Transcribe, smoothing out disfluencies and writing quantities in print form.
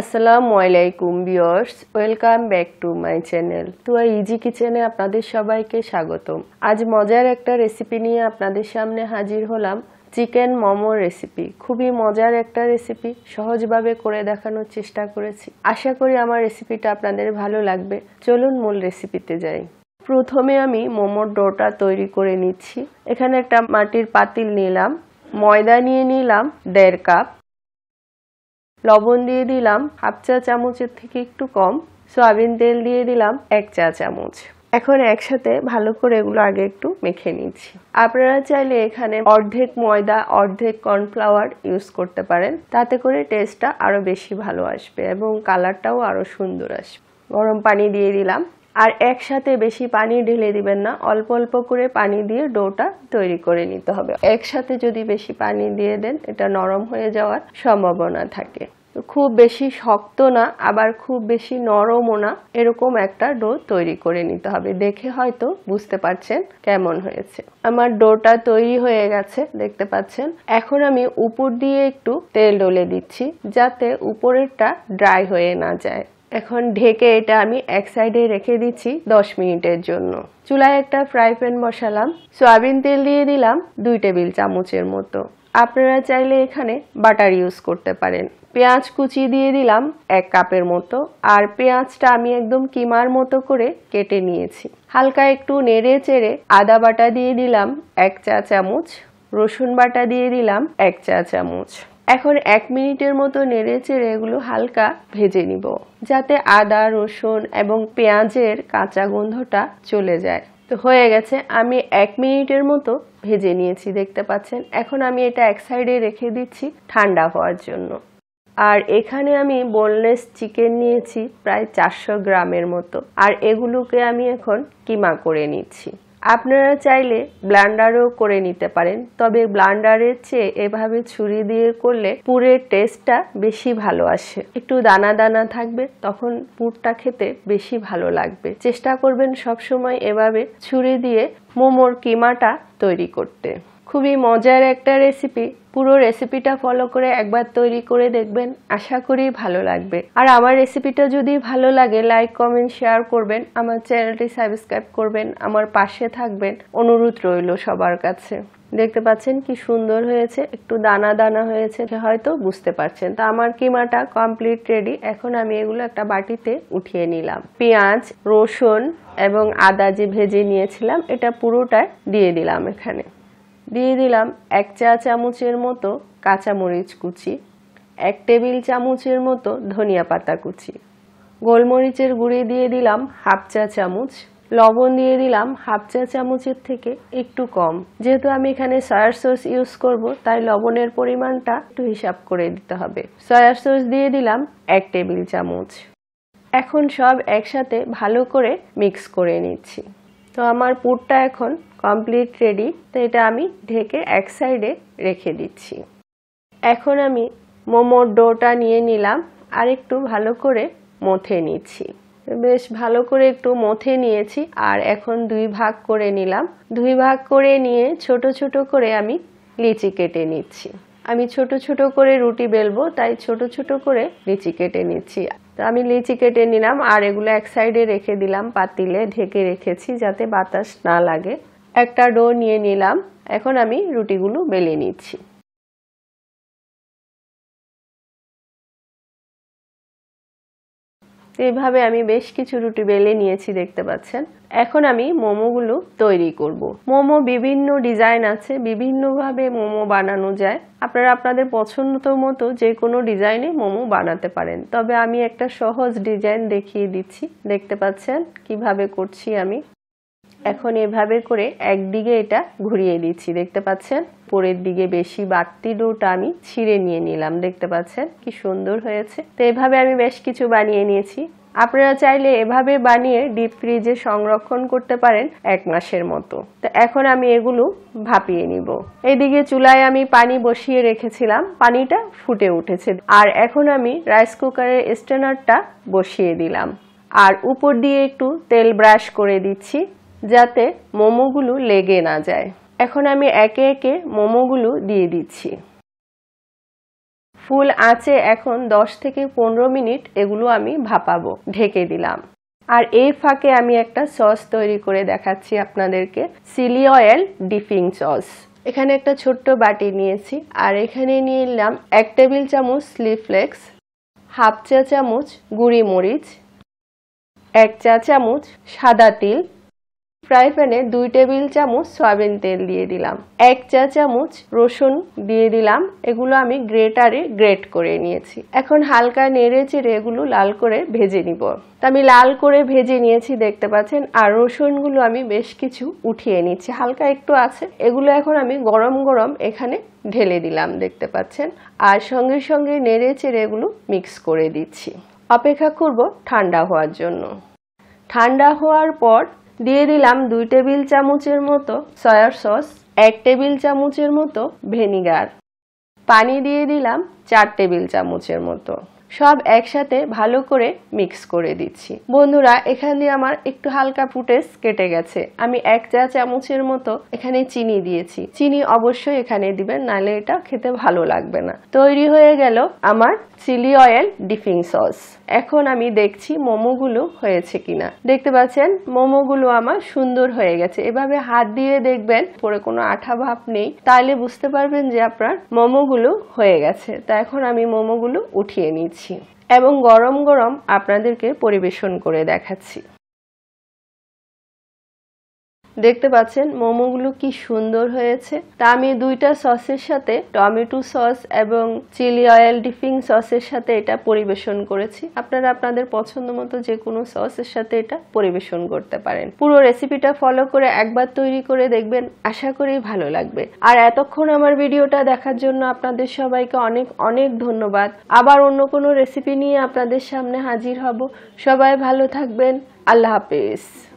আসসালামু আলাইকুম viewers, welcome back to my channel Tuya easy কিচেনে আপনাদের সবাইকে স্বাগতম। আজ মজার একটা রেসিপি নিয়ে আপনাদের সামনে হাজির হলাম। Chicken momo recipe. খুবই মজার একটা রেসিপি, সহজভাবে করে দেখানোর চেষ্টা করেছি। আশা করি আমার রেসিপিটা আপনাদের ভালো লাগবে। চলুন মূল রেসিপিতে যাই। প্রথমে আমি মোমোর ডোটা তৈরি করে নিচ্ছি। এখানে একটা মাটির পাতিল নিলাম, ময়দা নিয়ে নিলাম 1.5 কাপ, লবণ দিয়ে দিলাম হাফ চা চামচের থেকে একটু কম, সয়াবিন তেল দিয়ে দিলাম 1 চা চামচ। এখন একসাথে ভালো করে এগুলো আগে একটু মেখে নিচ্ছি। আপনারা চাইলে এখানে অর্ধেক ময়দা অর্ধেক কর্নফ্লাওয়ার ইউজ করতে পারেন, তাতে করে টেস্টটা আরো বেশি ভালো আসবে এবং কালারটাও আরো সুন্দর আসবে। গরম পানি দিয়ে দিলাম, আর একসাথে বেশি পানি ঢেলে দিবেন না, অল্প অল্প করে পানি দিয়ে ডোটা তৈরি করে নিতে হবে। একসাথে যদি বেশি পানি দিয়ে দেন এটা নরম হয়ে যাওয়ার সম্ভাবনা থাকে। খুব বেশি শক্ত না আবার খুব বেশি নরমও না, এরকম একটা ডো তৈরি করে নিতে হবে। দেখে হয়তো বুঝতে পারছেন কেমন হয়েছে। আমার ডোটা তৈরি হয়ে গেছে, দেখতে পাচ্ছেন। এখন আমি উপর দিয়ে একটু তেল ডলে দিচ্ছি যাতে উপরেরটা ড্রাই হয়ে না যায়। এখন ঢেকে এটা আমি এক সাইডে রেখে দিচ্ছি 10 মিনিটের জন্য। চুলায় একটা ফ্রাই প্যান বসালাম, সয়াবিন তেল দিয়ে দিলাম 2 টেবিল চামচের মতো। আপনারা চাইলে এখানে বাটার ইউজ করতে পারেন। পেঁয়াজ কুচি দিয়ে দিলাম 1 কাপের মতো, আর পেঁয়াজটা আমি একদম কিমার মতো করে কেটে নিয়েছি। হালকা একটু নেড়ে চেড়ে আদা বাটা দিয়ে দিলাম 1 চা চামচ, রসুন বাটা দিয়ে দিলাম 1 চা চামচ। এখন 1 মিনিটের মতো নেড়ে চেড়ে এগুলো হালকা ভেজে নিব যাতে আদা রসুন এবং পেঁয়াজের কাঁচা গন্ধটা চলে যায়। তো হয়ে গেছে, আমি 1 মিনিটের মতো ভেজে নিয়েছি, দেখতে পাচ্ছেন। এখন আমি এটা এক সাইডে রেখে দিচ্ছি ঠান্ডা হওয়ার জন্য। আর এখানে আমি বোনলেস চিকেন নিয়েছি প্রায় 400 গ্রামের মতো, আর এগুলোকে আমি এখন কিমা করে নিচ্ছি। আপনারা চাইলে ব্লেন্ডারও করে নিতে পারেন, তবে ব্লেন্ডারের চেয়ে এভাবে ছুরি দিয়ে করলে পুরের টেস্টটা বেশি ভালো আসে। একটু দানা দানা থাকবে, তখন পুরটা খেতে বেশি ভালো লাগবে। চেষ্টা করবেন সবসময় এভাবে ছুরি দিয়ে মোমোর কিমাটা তৈরি করতে। খুবই মজার একটা রেসিপি। পুরো রেসিপিটা ফলো করে একবার তৈরি করে দেখবেন, আশা করি ভালো লাগবে। আর আমার রেসিপিটা যদি ভালো লাগে লাইক কমেন্ট শেয়ার করবেন, আমার চ্যানেলটি সাবস্ক্রাইব করবেন, আমার পাশে থাকবেন, অনুরোধ রইল সবার কাছে। দেখতে পাচ্ছেন কি সুন্দর হয়েছে, একটু দানা দানা হয়েছে হয়তো বুঝতে পারছেন। তো আমার কিমাটা কমপ্লিট রেডি। এখন আমি এগুলো একটা বাটিতে উঠিয়ে নিলাম। পেঁয়াজ রসুন এবং আদা যে ভেজে নিয়েছিলাম এটা পুরোটা দিয়ে দিলাম। এখানে দিয়ে দিলাম 1 চা চামচের মতো কাঁচামরিচ কুচি, 1 টেবিল চামচের মতো ধনিয়া পাতা কুচি, গোলমরিচের গুঁড়ি দিয়ে দিলাম হাফ চা চামচ, লবণ দিয়ে দিলাম হাফ চা চামচের থেকে একটু কম। যেহেতু আমি এখানে সয়া সস ইউজ করব, তাই লবণের পরিমাণটা একটু হিসাব করে দিতে হবে। সয়া সস দিয়ে দিলাম 1 টেবিল চামচ। এখন সব একসাথে ভালো করে মিক্স করে নিচ্ছি। তো আমার পুরটা এখন কমপ্লিট রেডি। তো এটা আমি ঢেকে এক সাইডে রেখে দিচ্ছি। এখন আমি মোমোর ডোটা নিয়ে নিলাম আর একটু ভালো করে মথে নিচ্ছি। বেশ ভালো করে একটু মথে নিয়েছি, আর এখন 2 ভাগ করে নিলাম। 2 ভাগ করে নিয়ে ছোট ছোট করে আমি লিচি কেটে নিচ্ছি। আমি ছোট ছোট করে রুটি বেলবো, তাই ছোট ছোট করে লিচি কেটে নিচ্ছি। তো আমি লিচি কেটে নিলাম আর এগুলো এক সাইডে রেখে দিলাম, পাতিলে ঢেকে রেখেছি যাতে বাতাস না লাগে। একটা ডো নিয়ে নিলাম, এখন আমি রুটিগুলো বেলে নিচ্ছি। এইভাবে আমি বেশ কিছু রুটি বেলে নিয়েছি, দেখতে পাচ্ছেন। এখন আমি মোমোগুলো তৈরি করব। মোমো বিভিন্ন ডিজাইন আছে, বিভিন্নভাবে মোমো বানানো যায়। আপনারা আপনাদের পছন্দ মতো যে কোনো ডিজাইনে মোমো বানাতে পারেন, তবে আমি একটা সহজ ডিজাইন দেখিয়ে দিচ্ছি। দেখতে পাচ্ছেন কিভাবে করছি আমি। এখন এভাবে করে একদিকে এটা ঘুরিয়ে দিচ্ছি, দেখতে পাচ্ছেন। পরের দিকে বেশি বাড়তি ডোটা আমি ছিঁড়ে নিয়ে নিলাম, দেখতে পাচ্ছেন কি সুন্দর হয়েছে। তো এভাবে আমি বেশ কিছু বানিয়ে নিয়েছি। আপনারা চাইলে এভাবে বানিয়ে ডিপ ফ্রিজে সংরক্ষণ করতে পারেন 1 মাসের মতো। তো এখন আমি এগুলো ভাপিয়ে নিব। এইদিকে চুলায় আমি পানি বসিয়ে রেখেছিলাম, পানিটা ফুটে উঠেছে। আর এখন আমি রাইস কুকারের স্ট্রেনারটা বসিয়ে দিলাম, আর উপর দিয়ে একটু তেল ব্রাশ করে দিচ্ছি যাতে মোমোগুলো লেগে না যায়। এখন আমি একে একে মোমোগুলো দিয়ে দিচ্ছি। ফুল আঁচে এখন 10 থেকে 15 মিনিট এগুলো আমি ভাপাবো, ঢেকে দিলাম। আর এই ফাঁকে আমি একটা সস তৈরি করে দেখাচ্ছি আপনাদেরকে, চিলি অয়েল ডিপিং সস। এখানে একটা ছোট্ট বাটি নিয়েছি, আর এখানে নিয়ে নিলাম 1 টেবিল চামচ চিলি ফ্লেক্স, হাফ চা চামচ গুঁড়ি মরিচ, 1 চা চামচ সাদা তিল, ফ্রাই প্যানে 2 টেবিল চামচ সয়াবিন তেল দিয়ে দিলাম, 1 চা চামচ রসুন দিয়ে দিলাম। এগুলো আমি গ্রেটারে গ্রেট করে নিয়েছি। এখন হালকা নেড়ে চেড়ে এগুলো লাল করে ভেজে নিব। তো আমি লাল করে ভেজে নিয়েছি দেখতে পাচ্ছেন। আর রসুনগুলো আমি বেশ কিছু উঠিয়ে নিচ্ছি, হালকা একটু আছে। এগুলো এখন আমি গরম গরম এখানে ঢেলে দিলাম দেখতে পাচ্ছেন। আর সঙ্গে সঙ্গে নেড়ে চেড়ে এগুলো মিক্স করে দিচ্ছি। অপেক্ষা করব ঠান্ডা হওয়ার জন্য। ঠান্ডা হওয়ার পর দিয়ে দিলাম 2 টেবিল চামচের মতো সয়া সস, 1 টেবিল চামচের মতো ভিনেগার, পানি দিয়ে দিলাম 4 টেবিল চামচের মতো। সব একসাথে ভালো করে মিক্স করে দিচ্ছি। বন্ধুরা, এখান দিয়ে আমার একটু হালকা ফুটেজ কেটে গেছে। আমি 1 চা চামচের মতো এখানে চিনি দিয়েছি। চিনি অবশ্যই এখানে দিবেন, নাহলে এটা খেতে ভালো লাগবে না। তৈরি হয়ে গেল আমার চিলি অয়েল ডিপিং সস। এখন আমি দেখছি মোমোগুলো হয়েছে কিনা। দেখতে পাচ্ছেন মোমোগুলো আমার সুন্দর হয়ে গেছে। এভাবে হাত দিয়ে দেখবেন পরে কোনো আঠা ভাব নেই, তাহলে বুঝতে পারবেন যে আপনার মোমোগুলো হয়ে গেছে। তা এখন আমি মোমোগুলো উঠিয়ে নিচ্ছি এবং গরম গরম আপনাদেরকে পরিবেশন করে দেখাচ্ছি। দেখতে পাচ্ছেন মোমোগুলো কি সুন্দর হয়েছে। তা আমি 2টা সসের সাথে, টমেটো সস এবং চিলি অয়েল ডিপিং সসের সাথে এটা পরিবেশন করেছি। আপনারা আপনাদের পছন্দ মতো যে কোনো সসের সাথে এটা পরিবেশন করতে পারেন। পুরো রেসিপিটা ফলো করে একবার তৈরি করে দেখবেন, আশা করি ভালো লাগবে। আর এতক্ষণ আমার ভিডিওটা দেখার জন্য আপনাদের সবাইকে অনেক অনেক ধন্যবাদ। আবার অন্য কোনো রেসিপি নিয়ে আপনাদের সামনে হাজির হব। সবাই ভালো থাকবেন। আল্লাহ হাফেজ।